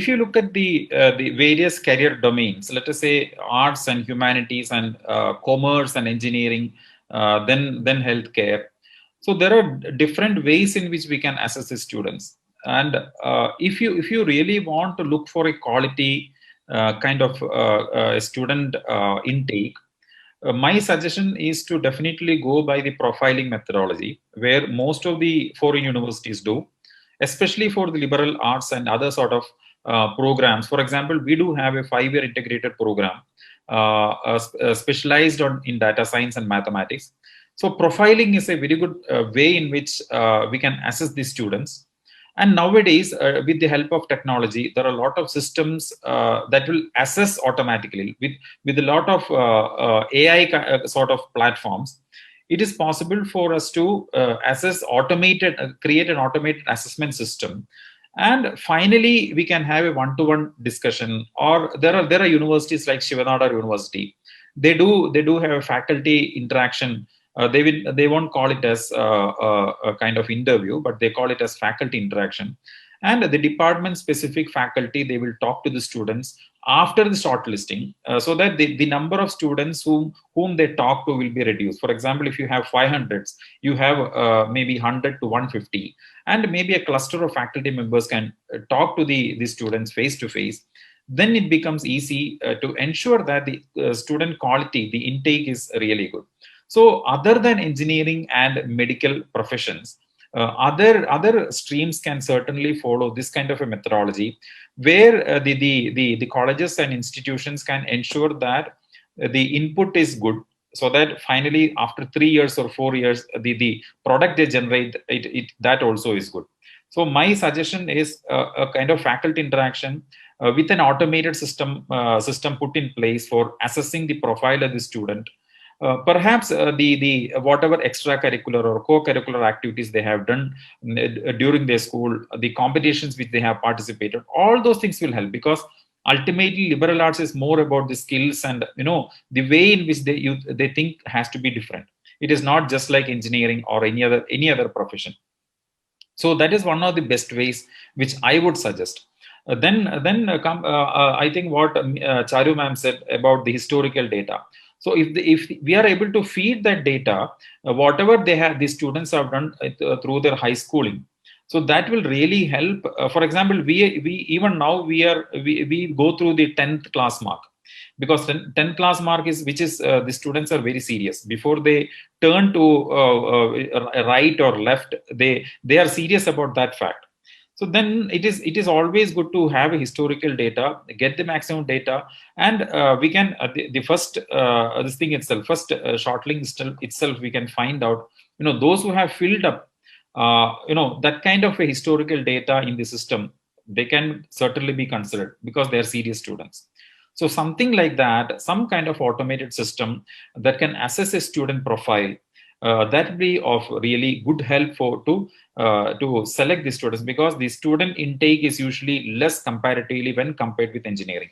if you look at the various career domains, let us say arts and humanities and commerce and engineering, then healthcare. So there are different ways in which we can assess the students. And if you really want to look for a quality kind of student intake, my suggestion is to definitely go by the profiling methodology, where most of the foreign universities do, especially for the liberal arts and other sort of programs. For example, we do have a 5-year integrated program specialized in data science and mathematics. So profiling is a very good way in which we can assess the students. And nowadays, with the help of technology, there are a lot of systems that will assess automatically with a lot of AI sort of platforms. It is possible for us to create an automated assessment system. And finally, we can have a one-to-one discussion. Or there are universities like Shivanada University. They do have a faculty interaction. They won't call it as a kind of interview, but they call it as faculty interaction. And the department specific faculty, they will talk to the students after the shortlisting, so that the number of students whom they talk to will be reduced. For example, if you have 500s, you have maybe 100 to 150, and maybe a cluster of faculty members can talk to the students face to face. Then it becomes easy to ensure that the student quality, the intake is really good. So other than engineering and medical professions, other streams can certainly follow this kind of a methodology, where the colleges and institutions can ensure that the input is good, so that finally after 3 years or 4 years, the product they generate, that also is good. So my suggestion is a kind of faculty interaction with an automated system put in place for assessing the profile of the student. Perhaps the whatever extracurricular or co-curricular activities they have done during their school, the competitions which they have participated, all those things will help, because ultimately liberal arts is more about the skills and the way in which they think has to be different. It is not just like engineering or any other profession. So that is one of the best ways which I would suggest. I think what Charu ma'am said about the historical data. So if we are able to feed that data, whatever the students have done through their high schooling, so that will really help. For example, we even now we go through the 10th class mark, because 10th class mark is the students are very serious before they turn to right or left. They are serious about that fact. So then it is always good to have a historical data, get the maximum data, and we can the first this thing itself, first shortlist itself, we can find out those who have filled up that kind of a historical data in the system. They can certainly be considered because they are serious students. So something like that, some kind of automated system that can assess a student profile, that will be of really good help to select the students, because the student intake is usually less comparatively when compared with engineering.